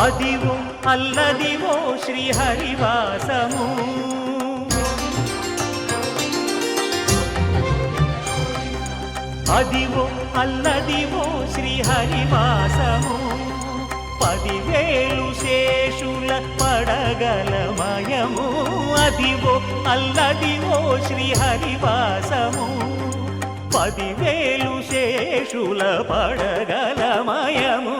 అదివో అల్లదివో శ్రీహరివాసము, అదివో అల్లదివో శ్రీహరివాసము. 10,000 శేషుల పడగలమయము, అదివో అల్లదివో శ్రీహరివాసము. 10,000 శేషుల పడగలమయము,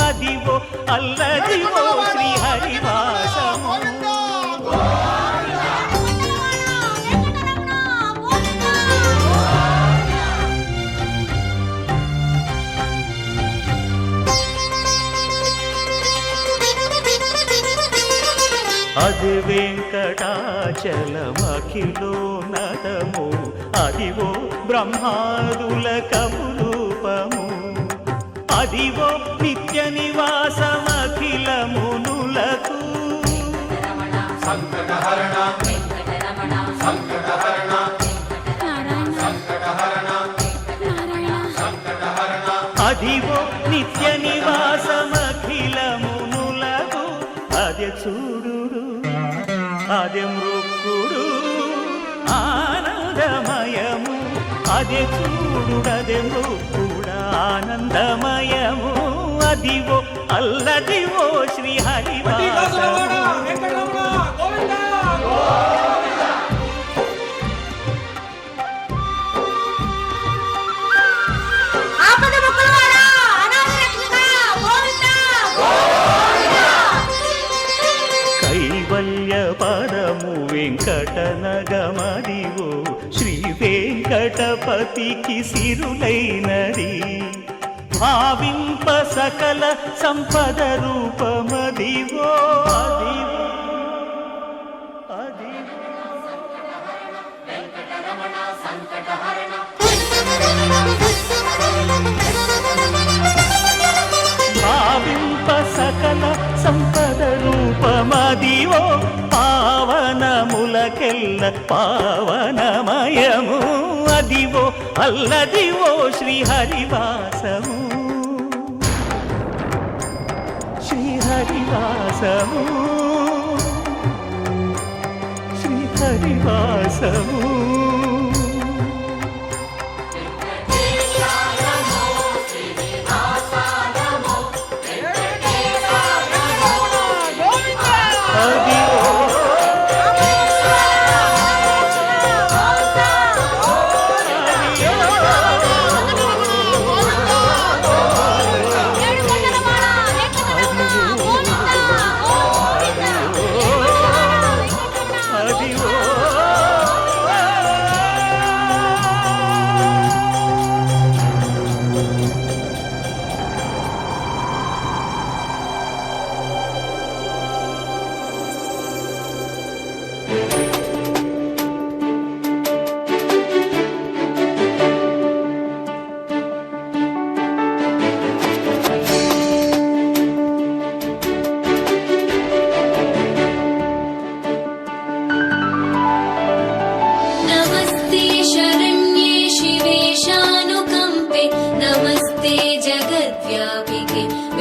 అదివో అల్లదివో శ్రీహరివాసము. అది వెంకటాచలమఖిలోన్నతము, అదివో బ్రహ్మాదుల కపురూపము, అదివో నిత్య నివాసమఖిల మునులకు. సంకటహరణ వెంకటరమణ సంకటహరణ సంకటహరణ సంకటహరణ, అదివో నిత్య నివాసమఖిల మునులకు. అదే చూడు అదే మృక్కుడు ఆనందమయము, అదే చూడు అదే మృక్కుడ ఆనందమయము, అదివో అల్లదివో శ్రీహరివాసము. కైవల్య పదము వెంకటనగమదివో శ్రీ వెంకటపతికి సిరులైనది, భావింప సకల సంపద రూపమదివో. అదివో భావింప సకల సంపద రూపమదివో, పావనములకెల్ల పావనమయము, అదివో అల్లదివో శ్రీహరివాసము. శ్రీహరివాసము శ్రీహరివాసము.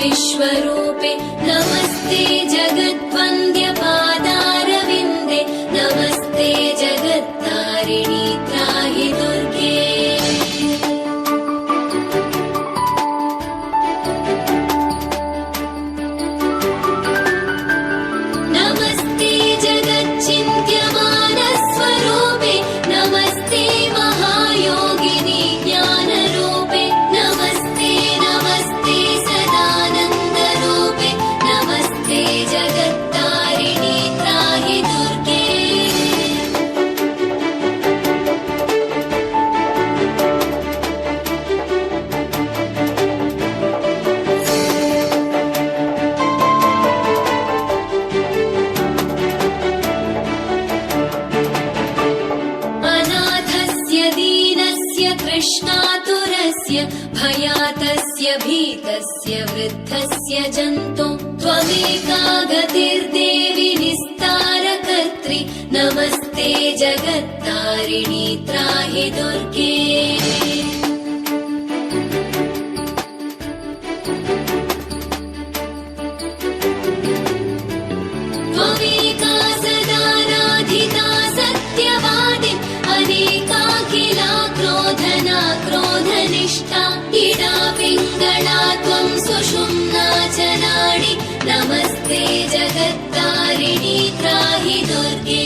विश्वरूपे नमस्ते जगद्वन्द्य पादारविन्दे, नमस्ते जगत्तारिणि त्राहि दुर्गे। नमस्ते जगच्चिन्त्यमानस्वरूपे, नमस्ते महायोगिनि ज्ञानरूपे, नमस्ते नमस्ते सदानन्दरूपे, नमस्ते जगत्तारिणि त्राहि दुर्गे। अनाथस्य दीनस्य कृष्णातुरस्य भयातस्य भीतस्य वृद्धस्य जन्तु त्वमेका गतिर्देवि निस्तारकर्त्री। नमस्ते जगत्तारिणि त्राहि दुर्गे त्वमेका सदाराधिता सत्यवादि अनेकाखिला क्रोधना क्रोधनिष्ठा इडा पिङ्गळा त्वं सुषुम्ना च नाडि नमस्ते जगत्तारिणि त्राहि दुर्गे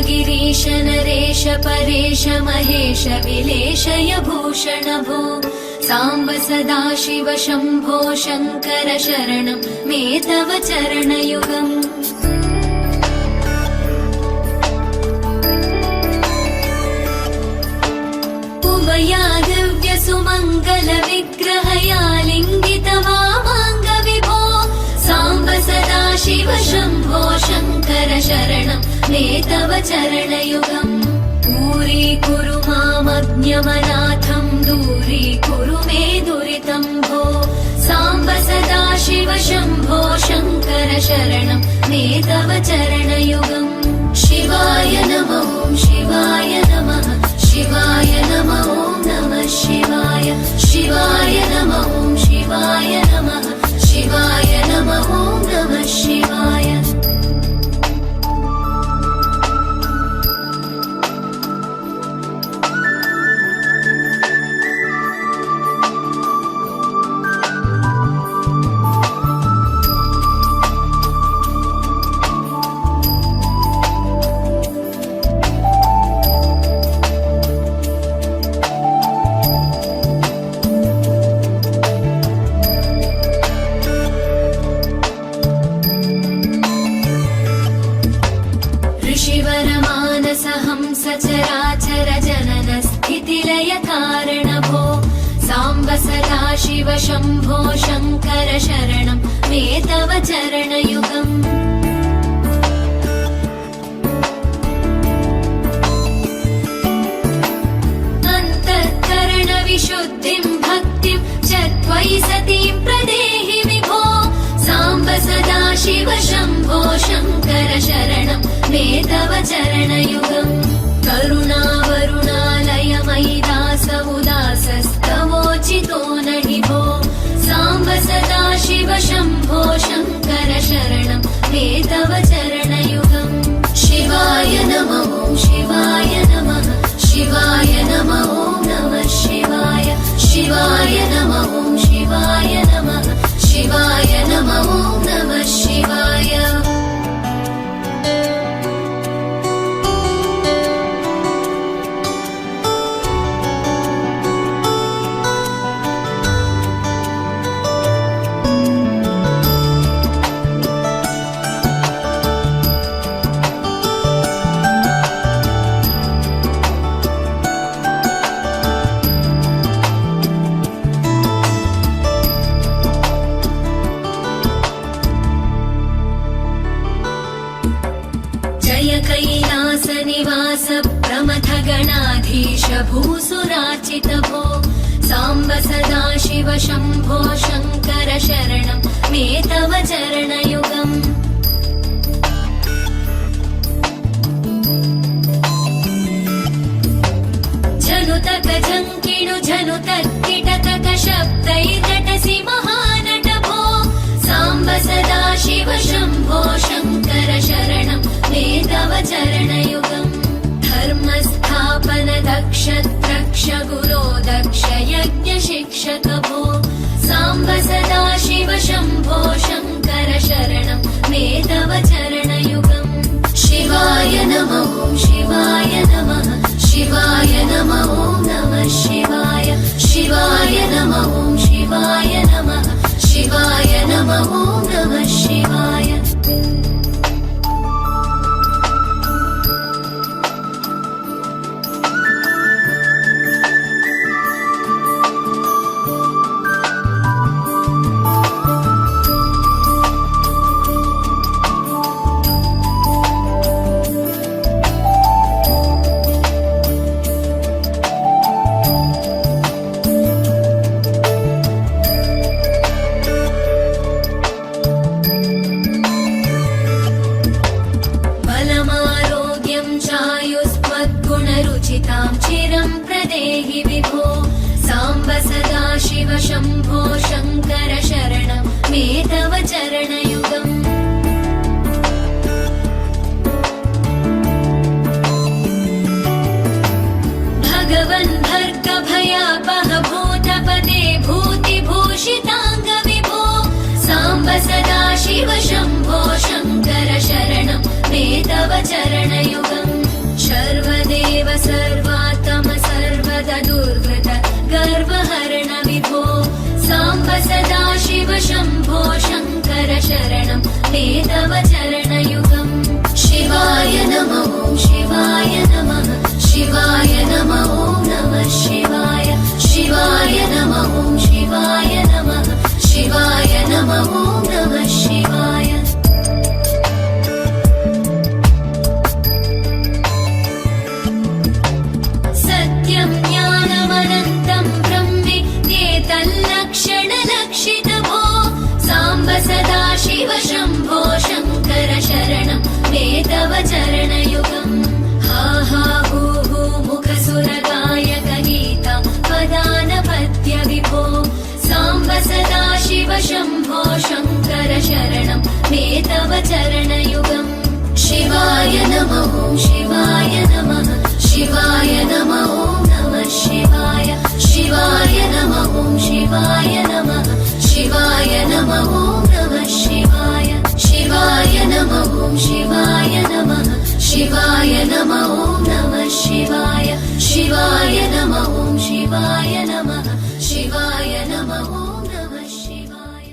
गिरीश नरेश परेश महेश विलेशय भूषण भो साम्ब सदाशिव शम्भो शङ्कर शरणं मे तव चरणयुगम् उमया दिव्य सुमङ्गल विग्रहया लिङ्गित वामाङ्ग विभो साम्ब सदाशिव शम्भो शङ्कर शरणं मे तव चरणयुगम् दूरीकुरु मामज्ञमनाथं दूरीकुरु मे दुरितं भो साम्ब सदाशिव शम्भो शङ्कर शरणं मे तव चरणयुगम् शिवाय नमः शिवाय नमः शिवाय नमः नमः शिवाय शिवाय नमः शिवाय नमः शिवाय नमः नमः शिवाय सचराचर जनन स्थितिलय कारण भो साम्ब सदाशिव शम्भो शङ्कर शरणं मे तव चरणयुगम् अन्तःकरण विशुद्धिं भक्तिं च त्वयि सतीं प्रदेहि विभो साम्ब सदाशिव शम्भो शङ्कर शरणं मे तव चरणयुगम् करुणावरुणालय मयि दास उदासस्तवोचितो नहि भो साम्ब सदाशिव शम्भो शङ्कर शरणं मे तव चरणयुगम् शिवाय नमः शिवाय नमः शिवाय नमः नमः शिवाय शिवाय नमः शिवाय नमः शिवाय नमः नमः शिवाय कैलासनिवास प्रमथ गणाधीश भूसुराचित भो साम्ब सदाशिव शम्भो शङ्कर शरणं मे तव चरणयुगम् झनुतक झङ्किणु झनुतक्किटतक शब्दैर्नटसि महानट भो साम्ब सदाशिव शम्भो शङ्कर शरणं मे तव चरणयुगम् धर्मस्थापन दक्ष द्रक्ष गुरो दक्ष यज्ञ शिक्षक भो साम्ब सदाशिव शम्भो शङ्कर शरणं मे दुःखितां चिरं प्रदेहि विभो साम्ब सदा शिव शम्भो शङ्कर शरणं मे तव चरणयुगम् भगवन् भर्ग भयापह भूतपते भूतिभूषिताङ्ग विभो साम्ब सदा शिव शम्भो शङ्कर शरणं मे तव चरणयुगम् सर्वदेव सर्वात्म सर्वदा दुर्वृत गर्वहरण विभो साम्ब सदा शिव शम्भो शङ्कर शरणं मे तव चरणयुगम् शिवाय नमः शिवाय नमः शिवाय नमः नमः शिवाय शिवाय नमः शिवाय नमः शिवाय नमः नमः शिवाय सत्यं ज्ञानमनन्तं ब्रह्मेतल्लक्षणलक्षितभो साम्ब सदा शिव शम्भो शङ्कर शरणं मे तव चरणयुगम् हा हा हू हू मुखसुरगायक गीता पदानपत्य विभो साम्ब सदा शिव शम्भो शङ्कर शरणं मे तव चरणयुगम् शिवाय नमः शिवाय नमः शिवाय नमः नमः शिवाय शिवाय नमः शिवाय नमः शिवाय नमः नमः शिवाय शिवाय नमः शिवाय नमः शिवाय नमः नमः शिवाय शिवाय नमः शिवाय नमः शिवाय नमः नमः शिवाय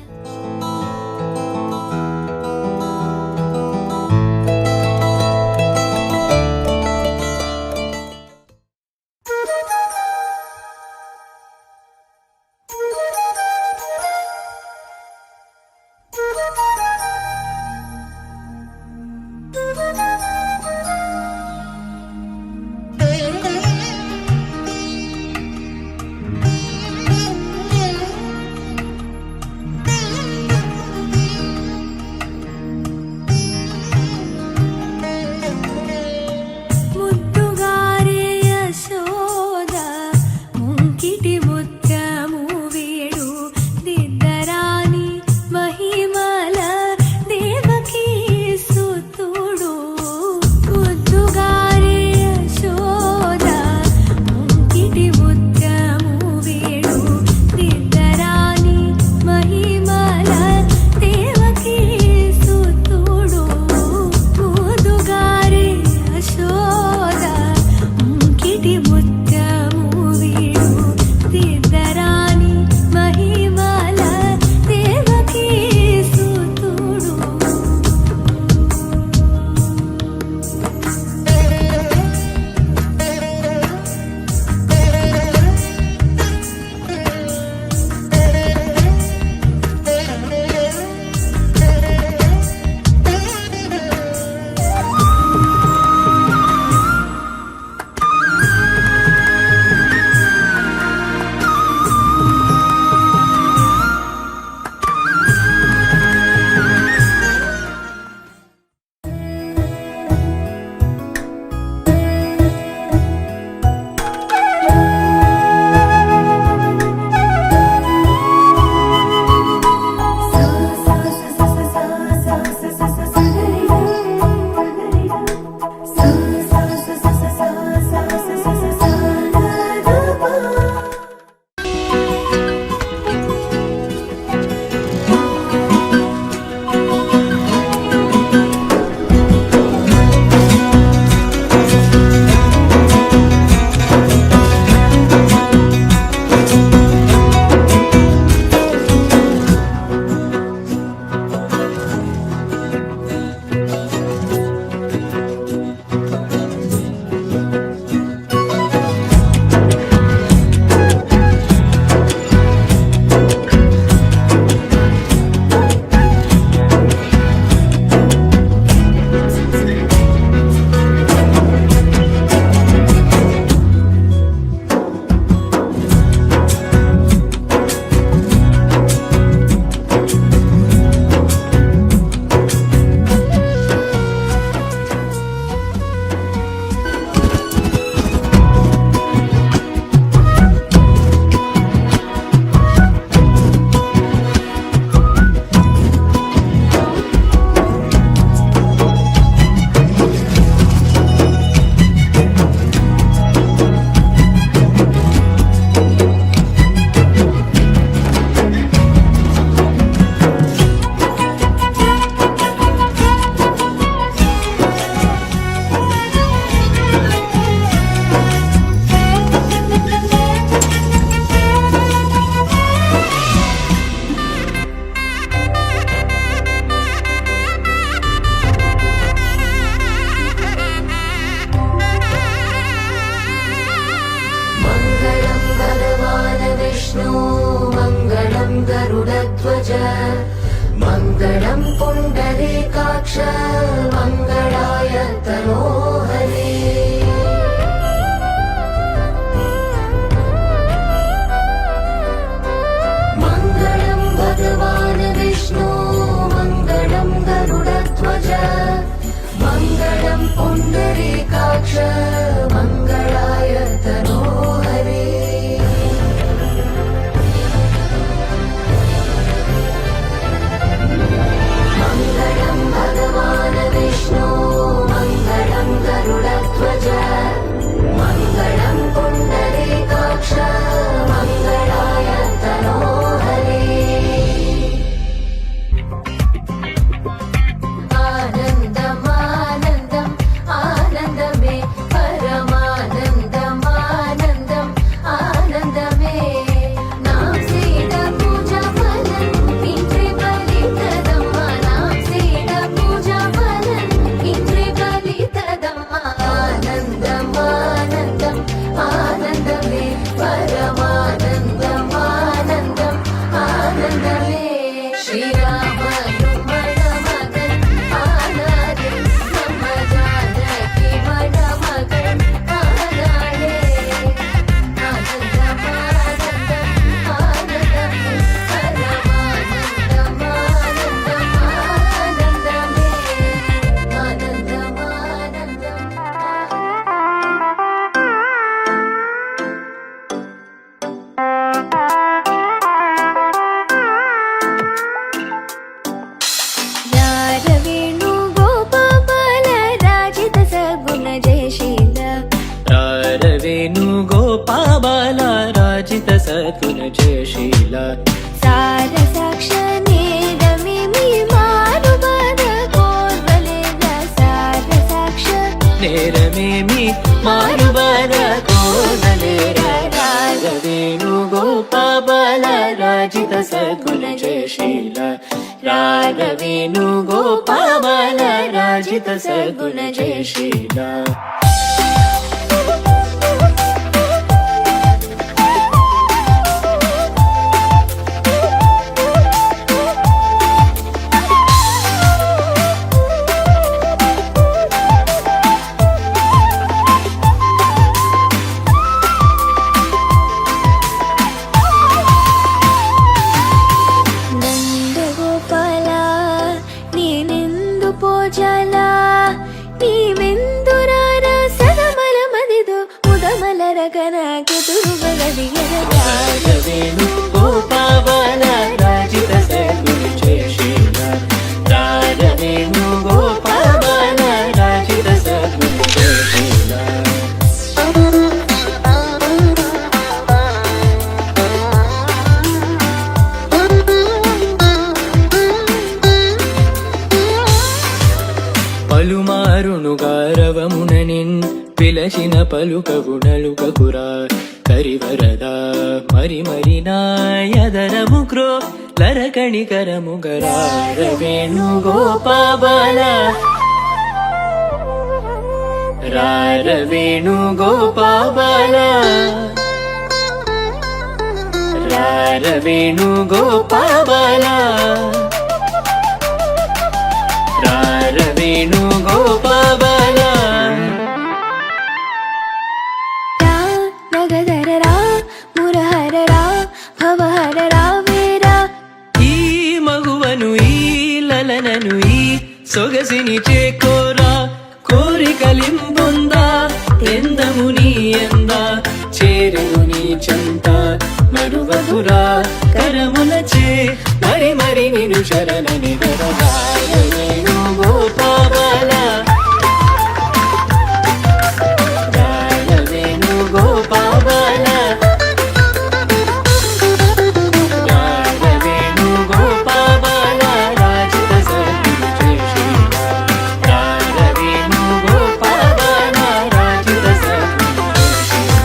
मङ्गलं पुण्डरीकाक्ष मङ्गलाय तनोहरे मङ्गलं भगवान् विष्णु मङ्गलं गरुडध्वज मङ्गलं पुण्डरीकाक्ष मङ्गलाय तनोहरे मङ्गलं भगवान् विष्णु मङ्गलं गरुडध्वज मङ्गलं पुण्डरीकाक्ष मङ्गलाय तनोहरे आनन्दमानन्दम् आनन्दमे परमानन्दमानन्दम् आनन्दमे नांसीड पूजाफलम् इन्द्रे बलितदम्मा नांसीड पूजाफलम् इन्द्रे बलितदम्मा आनन्दमानन्दम् आनन्दमे परमानन्दमानन्दम् आनन्दमे श्रीराम मणमगन् आनादे ನಮ್ಮ ಜಾನಕಿ ಮಣಮಗನ್ ಆನಾಡೆ ಆನಂದಮಾನಂದ ಆನಂದಮೇ ಪರಮಾನಂದಮಾನಂದಮಾನಂದಮೇ ಯಾರವೇಣು ಗೋಪಾಲ ರಾಜಿತ ಸಗುಣ ಜಯಶೀಲ ರಾರವೇಣು ಗೋಪಾಲ ರಾಜಿತ ಸದ್ಗುಣ ಜಯಶೀಲ ಸಾರ ಸಾಕ್ಷ ನೇದಮಿ ಮಿ ಮಾರುಬದ ಕೋರ್ವಲೇದ ಸಾರ ಸಾಕ್ಷ ನೇರಮೇಮಿ ಮಾರುಬರ ಕೋದಲೇರ ರಾರವೇಣು ಗೋಪಾಲ ರಾಜಿತ ಸದ್ಗುಣ ಜಯಶೀಲ ರಾರವೇಣು ಗೋಪಾಲ ರಾಜಿತ ಸದ್ಗುಣ ಜಯಶೀಲ ನಂದಗೋಪಾಲ ನೀನೆಂದು ಪೋಜಾಲ ನೀವೆಂದುರಾರ ಸದಮಲ ಮದಿದು ಮುದಮಲರಗನ ಕೆದುರುಗಳದಿಗೆರ ರಾರವೇಣು ಗೋಪಾಲ ರಾಜಿತ ಸದ್ಗುಣ ಜಯಶೀಲ ರಾರವೇಣು ಗೋಪಾಲ ರಾಜಿತ ಸದ್ಗುಣ ಜಯಶೀಲ పలుమారును గారవముననిన్ పిలచిన పలుకగుణలుకకురా కరివరద మరి మరి నాయదరము క్రో లరకణికరముగరారవేణు గోపాల రారవేణు గోపాల రారవేణు గోపాల రారవేణు గోపాల ರಾ ನಗದರ ರಾ ಮುರಹರ ರಾ ಭವಹರ ರಾ ವೀರ ఈ మగువను ఈ లలనను ఈ సొగసిని చేకోరా కోరికలింబొందా ఎందము నీ ఎంద చేరును నీ చంత మరువకురా కరములచే మరి మరి నిను శరణని రారవేణు గోపాల రారవేణు గోపాల రారవేణు గోపాల రాజిత సద్గుణ జయశీల రారవేణు గోపాల రాజిత సద్గుణ జయశీల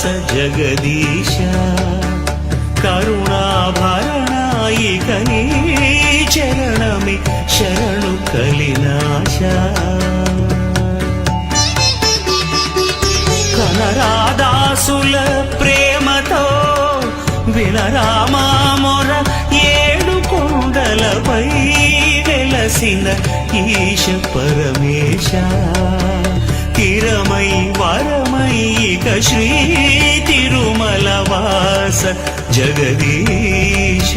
జగదీశ కరుణాభరణాయిక నీ చరణమి శరణు కలినాశ కనరాదాసుల ప్రేమతో వినరామా మొర ఏడు కొండలపై వెలసిన ఈశ పరమేశ తిరమై వరమై ఇక శ్రీ తిరుమల వాస జగదీశ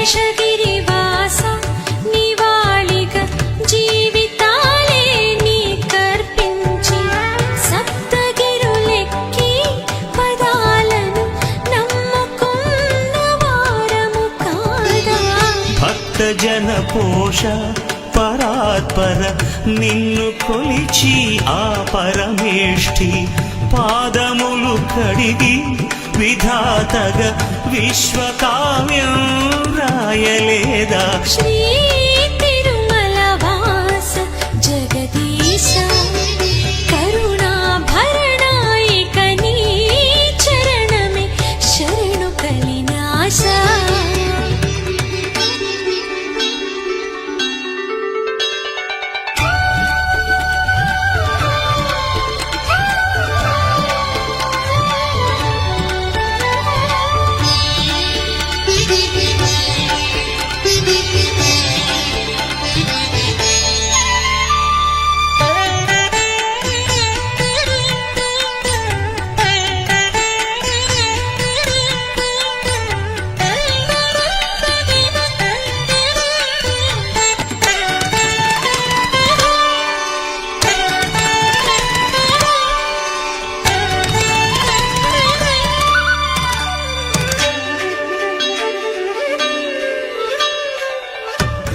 శేషగిరివాస నివాళిగా జీవితాలే నీకర్పించి సప్తగిరులెక్కి పదాలను నమ్ముకున్న వారము కాదా భక్త జన పోష పరాత్పర నిన్ను కొలిచి ఆ పరమేష్ఠి పాదములు కడిగి విధాతగ విశ్వకావ్యం రాయలేదా శ్రీ తిరుమల వాస జగదీశ కరుణాభరణాయిక నీ చరణమే శరణు కలినాశ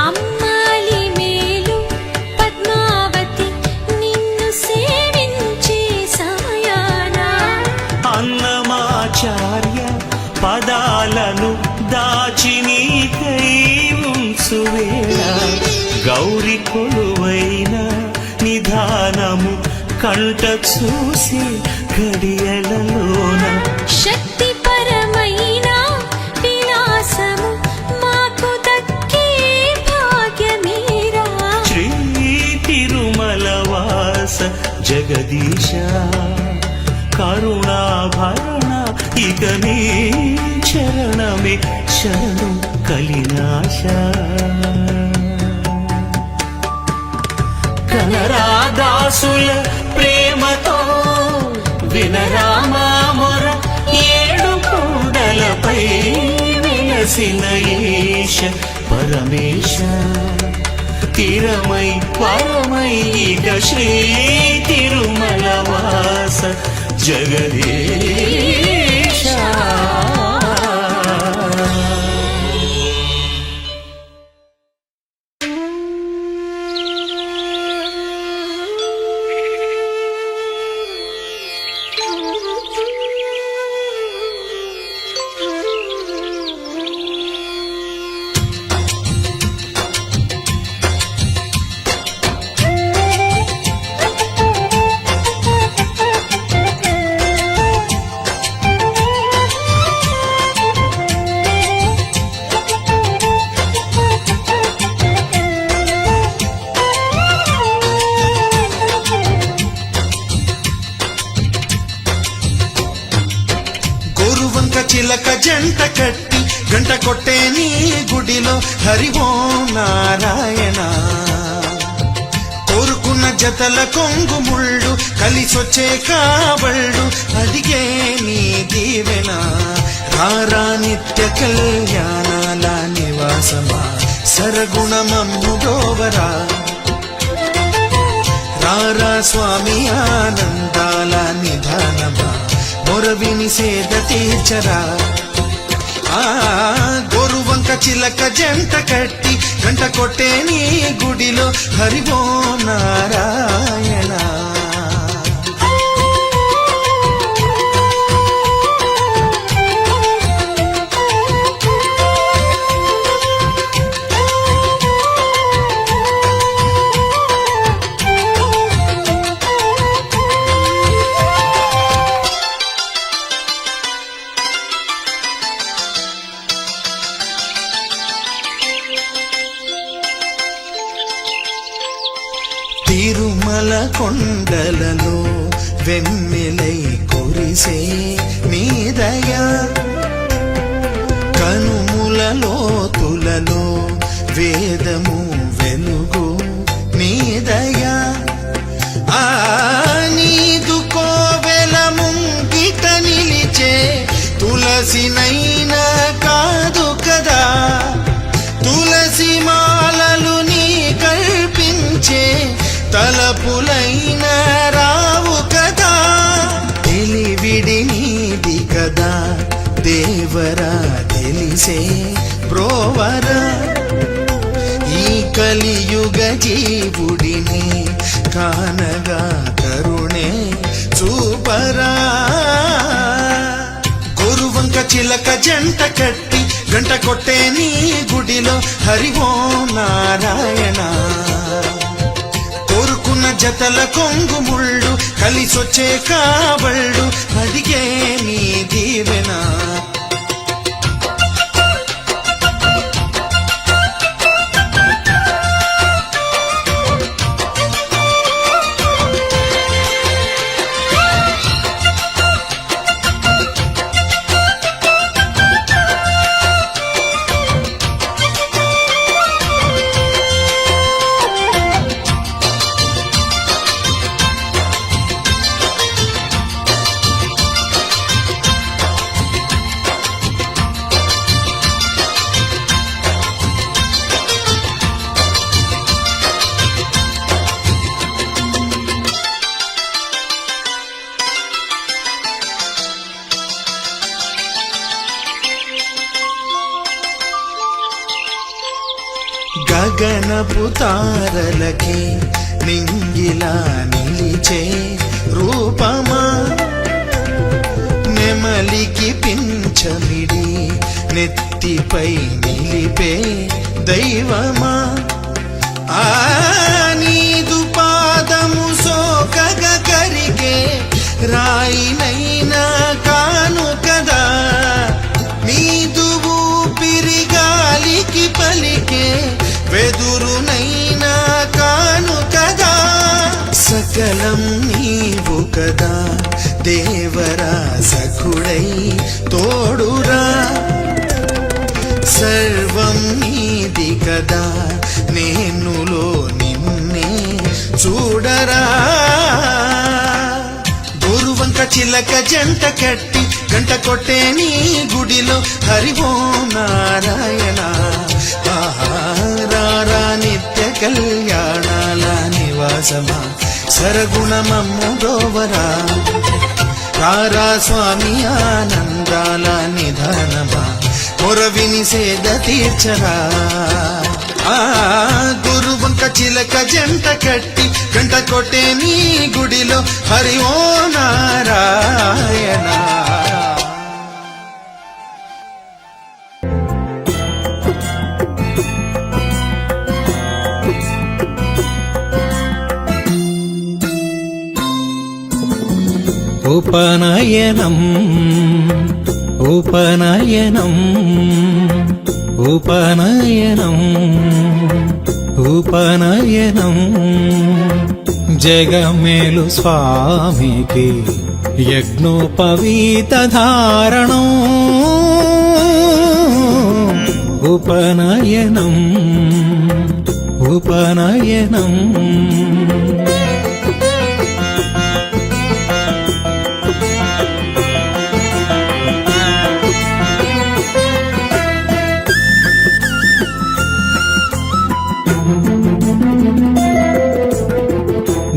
అమ్మాలి మేలు పద్మావతి నిన్ను సేవించే సమయాన అన్నమాచార్య పదాలను దాచి నీకై ఉంచువేళ గౌరి కొలువైన నిధానము కంట చూసి గడియలలోన శక్తి పరమైన విలాసము మాకు దక్కే భాగ్యమీరా శ్రీ తిరుమల వాస జగదీశ కరుణాభరణ ఇక నీ చరణమే శరణు కలినాశ కనరాదాసుల ప్రేమతో వినరామా మొర ఏడు కొండలపై వెలసిన ఈశ పరమేశ తిరమై పరమై ఇక శ్రీ తిరుమల వాస జగదీశ చిలక జంట కట్టి గంట కొట్టే నీ గుడిలో హరి ఓం నారాయణ కోరుకున్న జతల కొంగు ముళ్ళు కలిసొచ్చే కాబళ్ళు అడిగే నీ దీవెన రారా నిత్య కళ్యాణాల నివాసమా సరగుణమమ్ము దోవరా రారా స్వామి ఆనందాల నిధానమా మొరవిని సేద తీర్చరా ఆ గోరువంక చిలక జంట కట్టి గంట కొట్టే నీ గుడిలో హరివో నారాయణ తిరుమల కొండలలో వెన్నెలై కురిసే నీ దయా కనుముల లోతులలో వేదము వెలుగు నీ దయా ఆ నీదు కోవెల ముంగిట నిలిచే తులసినైనా కాదు కదా తులసి మాలలు నీ కల్పించే తలపులైన రావు కదా తెలివిడి నీది కదా దేవరా తెలిసే బ్రోవరా ఈ కలియుగ జీవుడిని కానగా కరుణే చూపరా గోరువంక చిలక జంట కట్టి గంట కొట్టే నీ గుడిలో హరివో నారాయణ కోరుకున్న జతల కొంగు ముళ్ళు కలిసొచ్చే కాబళ్ళు అడిగే నీ దీవెన గగనపు తారలకి నింగిలా నిలిచే రూపమా నెమలికి పింఛమిడి నెత్తిపై నిలిపే దైవమా ఆ నీదు పాదము సోకగ కరిగే రాయినైనా కాను కదా నీదు ఊపిరి గాలికి పలికే వెదురునైనా కాను కదా సకలం నీవు కదా దేవరా సఖుడై తోడురా సర్వం నీది కదా నేనులో నిన్నే చూడరా గోరువంక చిలక జంట కట్టి గంట కొట్టే నీ గుడిలో హరివో నారాయణ ఆహారారా నిత్య కళ్యాణాల నివాసమా సరగుణమమ్ము బ్రోవరా రారా స్వామి ఆనందాల నిధానమా మొరవిని సేద తీర్చరా ఆ గురువంక చిలక జంట కట్టి గంట కొట్టే నీ గుడిలో హరి ఓ నారాయణ ఉపనయనం ఉపనయనం ఉపనయనం ఉపనయనం జగమేలు స్వామికి యజ్ఞోపవీత ధారణం ఉపనయనం ఉపనయనం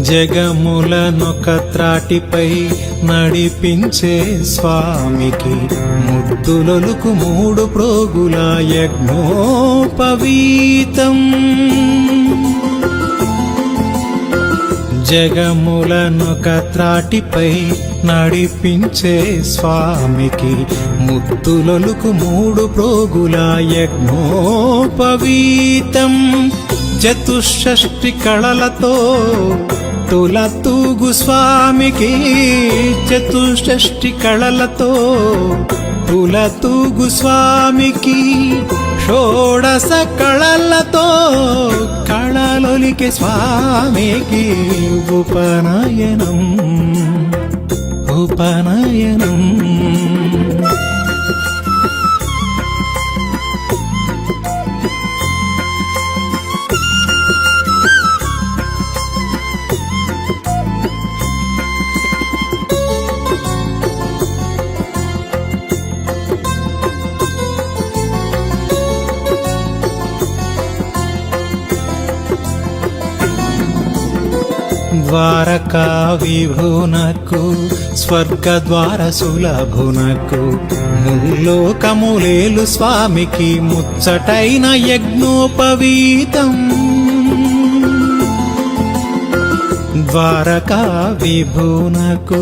జగములనొక త్రాటిపై నడిపించే స్వామికి ముద్దులొలుకు 3 ప్రోగుల యజ్ఞోపవీతం. జగములనొక త్రాటిపై నడిపించే స్వామికి ముద్దులొలుకు 3 ప్రోగుల యజ్ఞోపవీతం. చతుషష్ఠి కళలతో తులతూగు స్వామికి, చతుషష్ఠి కళలతో తులతూగు స్వామికి, షోడశ కళలతో కళలొలికే స్వామికి ఉపనయనం ఉపనయనం. ద్వారకా విభునకు స్వర్గద్వార సులభునకు ముల్లోకములేలు స్వామికి ముచ్చటైన యజ్ఞోపవీతం. ద్వారకా విభునకు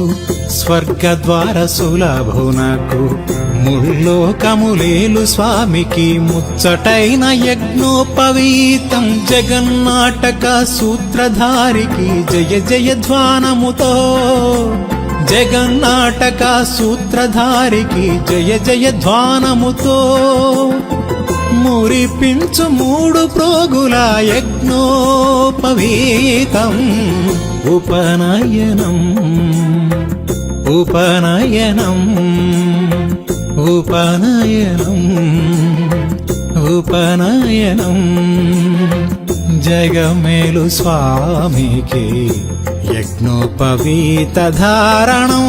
స్వర్గద్వార సులభునకు ముల్లోకములేలు స్వామికి ముచ్చటైన యజ్ఞోపవీతం. జగన్నాటక సూత్రధారికి జయ జయ ధ్వానముతో, జగన్నాటక సూత్రధారికి జయ జయ ధ్వానముతో మురిపించు 3 ప్రోగుల యజ్ఞోపవీతం. ఉపనయనం ఉపనయనం ఉపనయనం ఉపనయనం. జగమేలు స్వామికి యజ్ఞోపవీత ధారణం.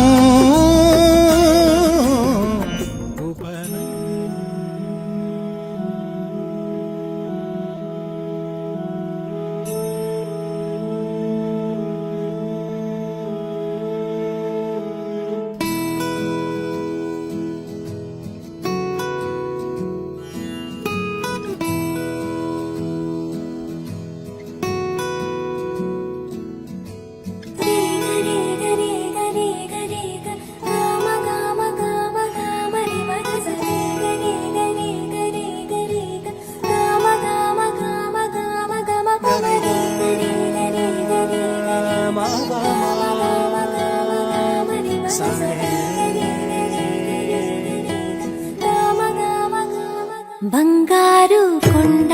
బంగారు కొండ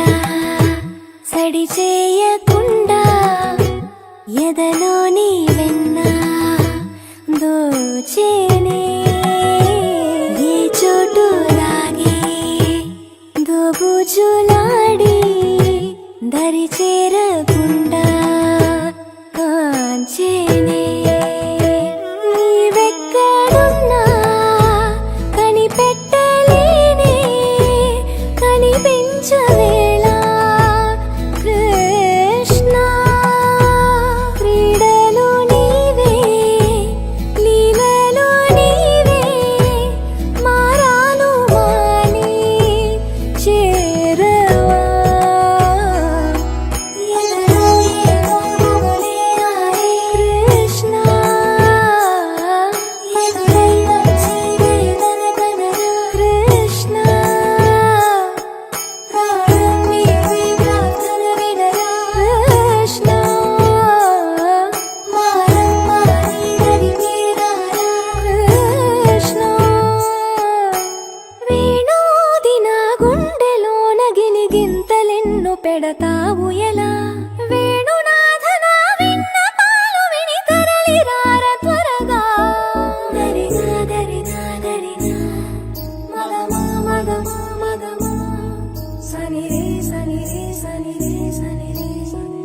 సడి చేయకుండా ఎదలోని వెన్న దోచేనే, ఏ చోటు లాగే దోబుజులాడి దరి చేరకుండా కాంచేనే. నీవెక్కడున్నా కనిపెట్టలేనే, కనిపించవేళ కృష్ణ. క్రీడలు నీవే, లీలలు నీవే, మారాను మాని చేరవా. కృష్ణ కృష్ణ కృష్ణ కృష్ణ. వేణోదిన గుండెలోన గిలిగింతలెన్ను పెడతావు ఎలా? వేణునాథన విన్న పాలు విని తరలిరార త్వరగా. గరిజా గరిజా గరిజా మగమా మగమా మగమా సని రే సని రే సని రే సని రే సని.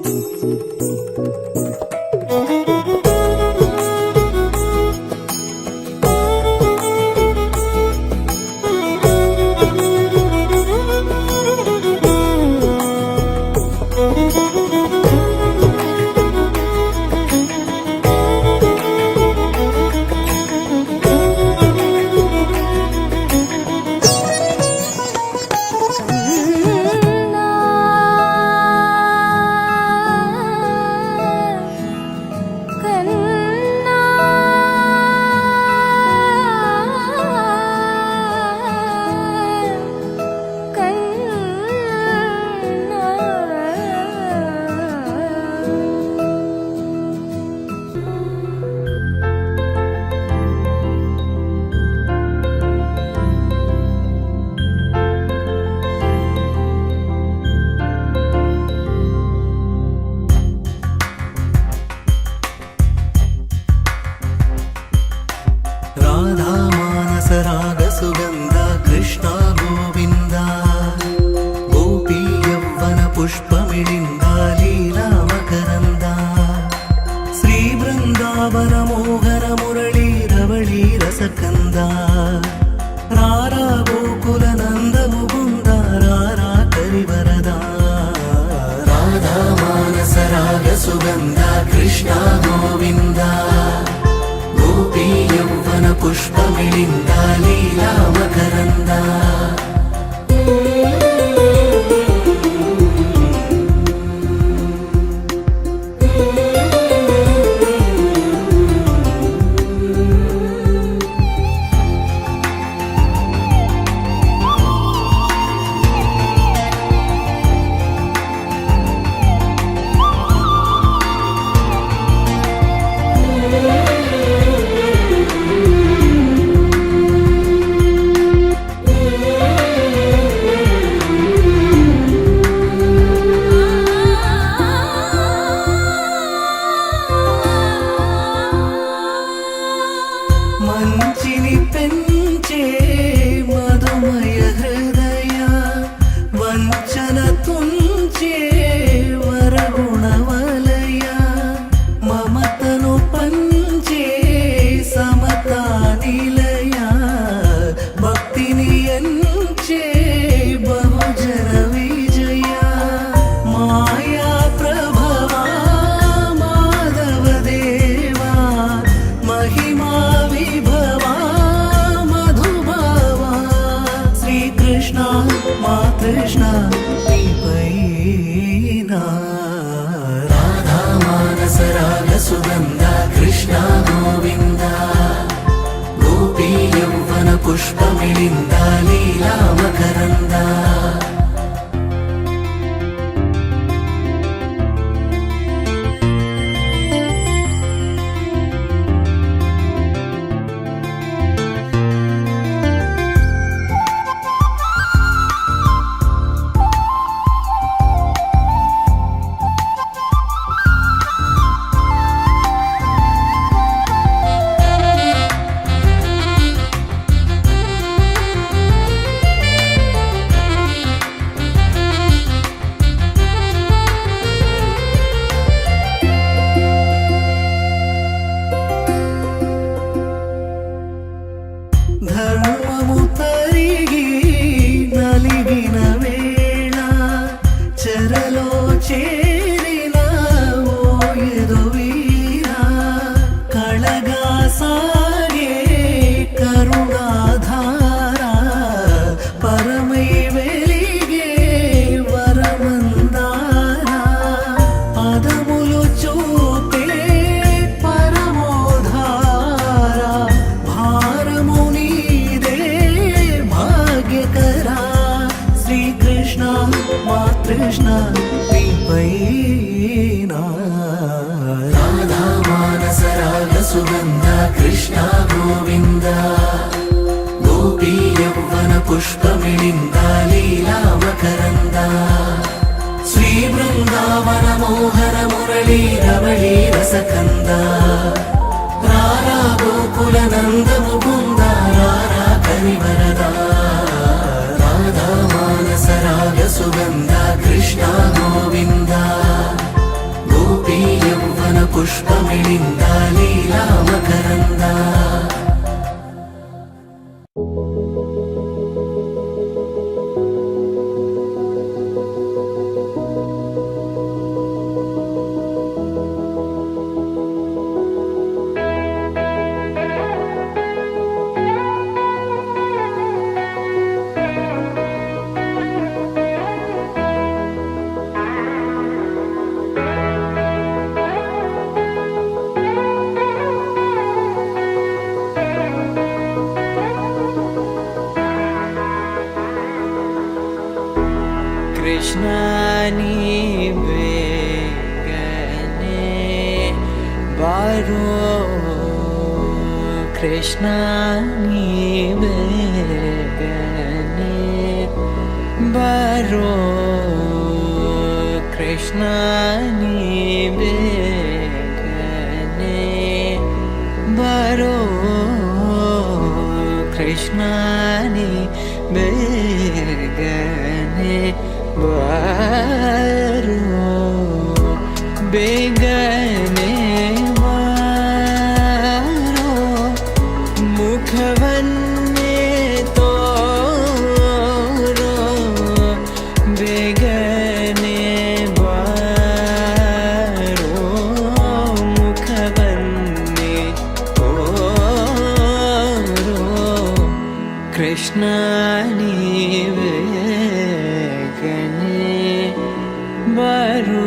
పుష్పమిళింద లీలా మకరంద మంచిని పెంచే మధుమయ హృదయ వంచన తుంచే వరగుణవలయ మమతను పంచే సమతా నిలయ భక్తిని ఎంచే బహుజన విజయ మాయా ప్రభవా మాధవ దేవా మహిమా విభవా మధుభావా శ్రీకృష్ణ మా కృష్ణ నీపైనా రాధా మానస రాగ సుగంధ కృష్ణ గోవింద గోపీ యౌవన పుష్పమిళింద లీలా మకరంద ధర్మము తరిగి నలిగిన వేళ చెరలో చేరిన ఓయదు వీరా కళగా సాగే కరుణాధార పరమై వెలిగే వరమందార పదములు చూపే పరమోధార భారము నీదే భాగ్యకరా శ్రీకృష్ణ మా కృష్ణ నీపైనా రాధా మానస రాగ సుగంధ కృష్ణ గోవింద గోపీ యౌవన పుష్పమిళింద లీలా మకరంద శ్రీ బృందావన మోహన మురళీ రమళీ రసకంద రారా గోకుల నంద ముకుంద రారా కరివరద రాధా మానస రాగ సుగంధ కృష్ణ గోవింద గోపీ యౌవన పుష్పమిళింద లీలా మకరంద కృష్ణాని వేగనే బారో కృష్ణాని వేగనే బారో కృష్ణాని వేగనే బారో కృష్ణాని వేగనే ಬಾರೋ ಬೇಗನೆ ಬಾರೋ ಮುಖವನ್ನೇ ತೋರೋ ಬೇಗನೆ ಬಾರೋ ಮುಖವನ್ನೇ ತೋರೋ కృష్ణ నీవే కనే బరు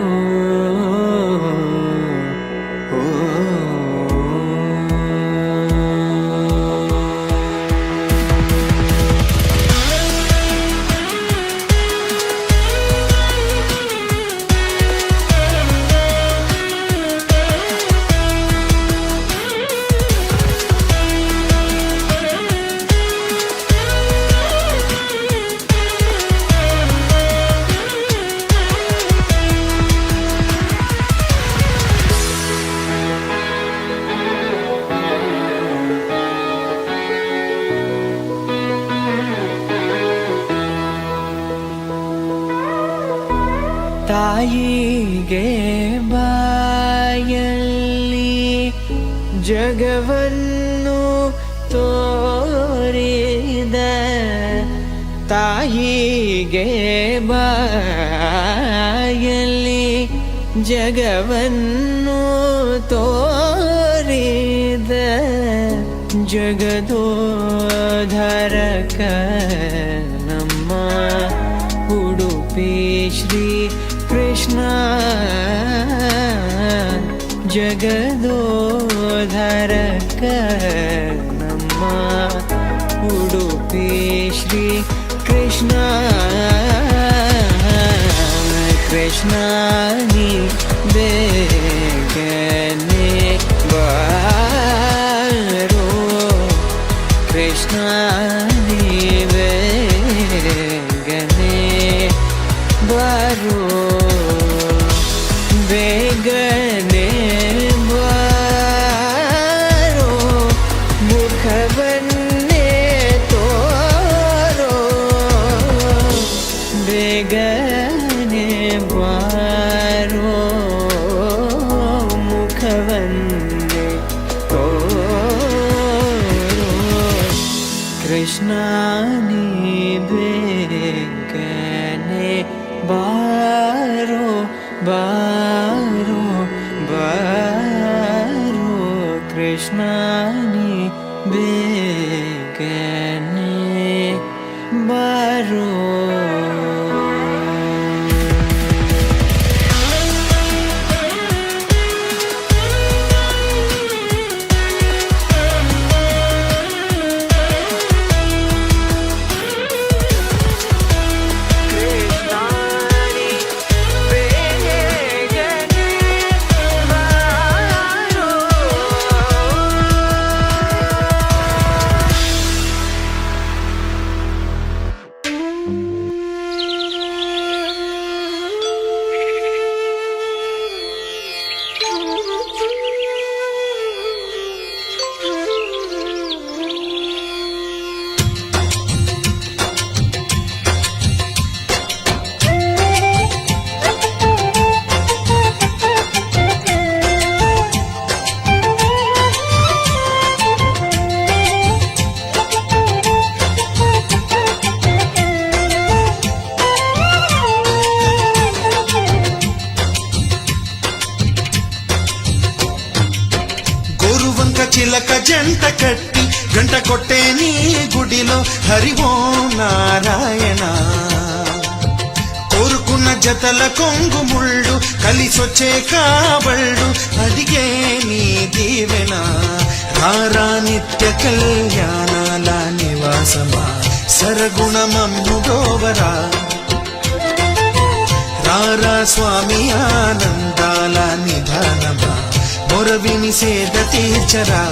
ತಾಯಿಗೆ ಬಾಯಲ್ಲಿ ಜಗವನ್ನು ತೋರಿದ ತಾಯಿಗೆ ಬಾಯಲ್ಲಿ ಜಗವನ್ನು ತೋರಿದ ಜಗದೋಧರಕ ನಮ್ಮ ಉಡುಪಿ ಶ್ರೀ ಕೃಷ್ಣ ಜಗದೋಧರಕ ನಮ್ಮ ಉಡುಪಿ ಶ್ರೀ ಕೃಷ್ಣ ಕೃಷ್ಣ ನೀ ಬೇಗನೆ ಬಾರೋ ಕೃಷ್ಣ ನೀ ಬೇಗನೆ ಬಾರೋ ಬೇಗನೆ ಬಾರೋ ಮುಖವನ್ನೇ ತೋರೋ ಬೇಗನೆ ಬಾರೋ ಮುಖವನ್ನೇ ತೋರೋ ಕೃಷ್ಣ ನೀ ಬೇಗನೆ ಬಾರೋ ಬಾರೋ ಬಾರೋ ಕೃಷ್ಣ ನೀ ಬೇಗನೆ ಬಾರೋ చిలక జంట కట్టి గంట కొట్టే నీ గుడిలో హరి ఓం నారాయణ కోరుకున్న జతల కొంగు ముళ్ళు కలిసొచ్చే కాబళ్ళు అడిగే నీ దీవెన రారా నిత్య కళ్యాణాల నివాసమా సరగుణమమ్ము గోవరా రారా స్వామి ఆనందాల నిధానమా మొరవిని సేద తీర్చరా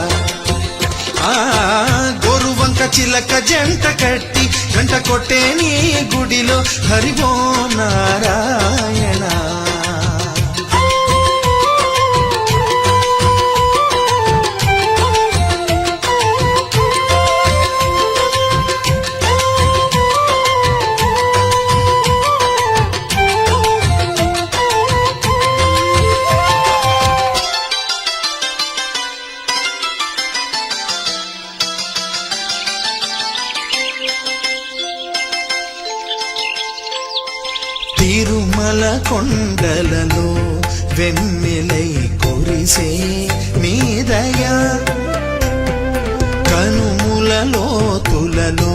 గోరువంక చిలక జంట కట్టి గంట కొట్టే నీ గుడిలో హరి ఓం నారాయణ తిరుమల కొండలలో వెన్నెలై కురిసే నీ దయ కనుముల లోతులలో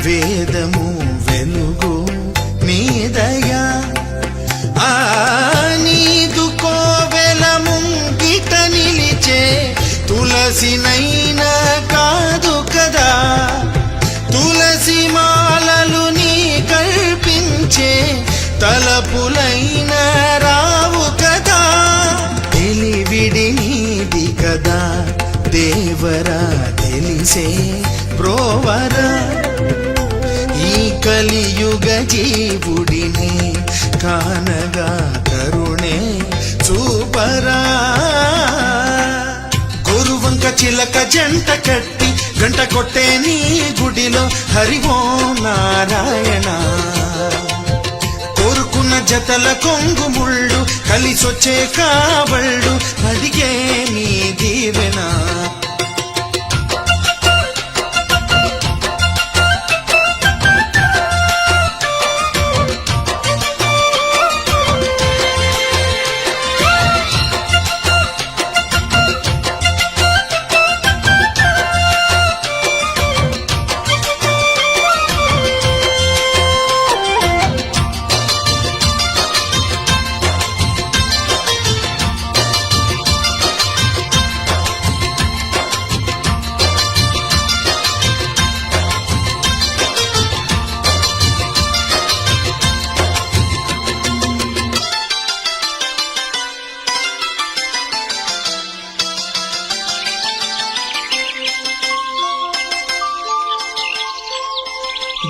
వేదము వెలుగు నీదయా నీదు కోవెల ముంగిట నిలిచే తులసినైనా కాదు కదా తులసి మాలలు నీ కల్పించే తలపులైన రావు కదా తెలివిడి నీది కదా దేవరా తెలిసే బ్రోవరా ఈ కలియుగ జీవుడిని కానగా కరుణే చూపరా గురువంక చిలక జంట కట్టి గంట కొట్టే నీ గుడిలో హరి ఓం నారాయణ కోరుకున్న జతల కొంగు ముళ్ళు కలిసొచ్చే కావళ్ళు అడిగే నీ దీవెన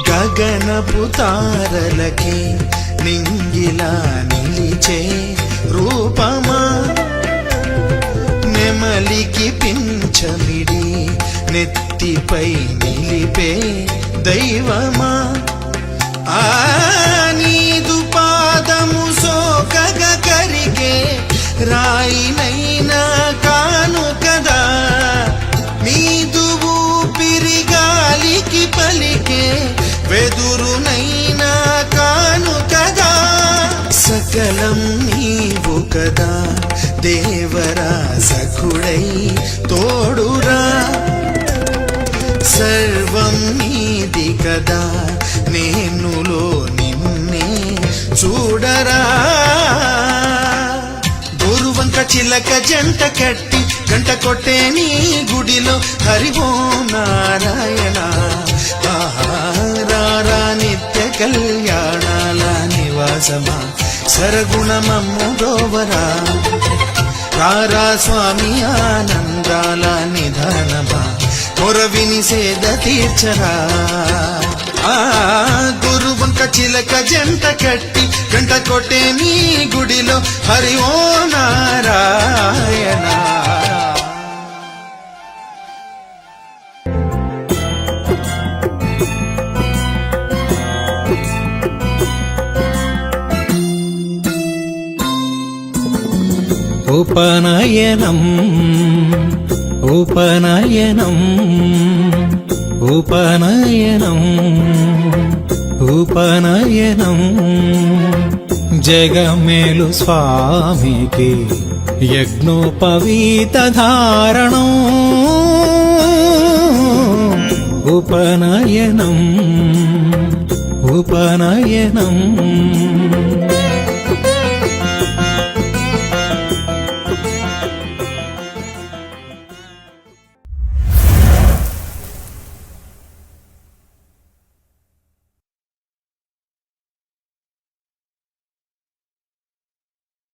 గగనపు తారలకి నింగిలా నిలిచే రూపమా నెమలికి పింఛమిడి నెత్తిపై నిలిపే దైవమా నీదు పాదము సోకగ కరిగే రాయినైనా కాను కదా నీదు ఊపిరి గాలికి పలికే వెదురునైనా కాను కదా సకలం నీవు కదా దేవరా సఖుడై తోడురా సర్వం నీది కదా నేనులో నిన్నే చూడరా గురువంక చిలక జంట కట్టి గంట కొట్టే నీ గుడిలో హరి ఓం నారాయణ రారా నిత్య కళ్యాణాల నివాసమా సరగుణమమ్ము గోవరా రారా స్వామి ఆనందాల నిధానమా కొరవిని సేద తీర్చరా గురువంక చిలక జంట కట్టి గంట కొట్టే నీ గుడిలో హరి ఓం నారాయణ ఉపనయనం ఉపనయనం ఉపనయనం ఉపనయనం జగమేలు స్వామికి యజ్ఞోపవీత ధారణం ఉపనయనం ఉపనయనం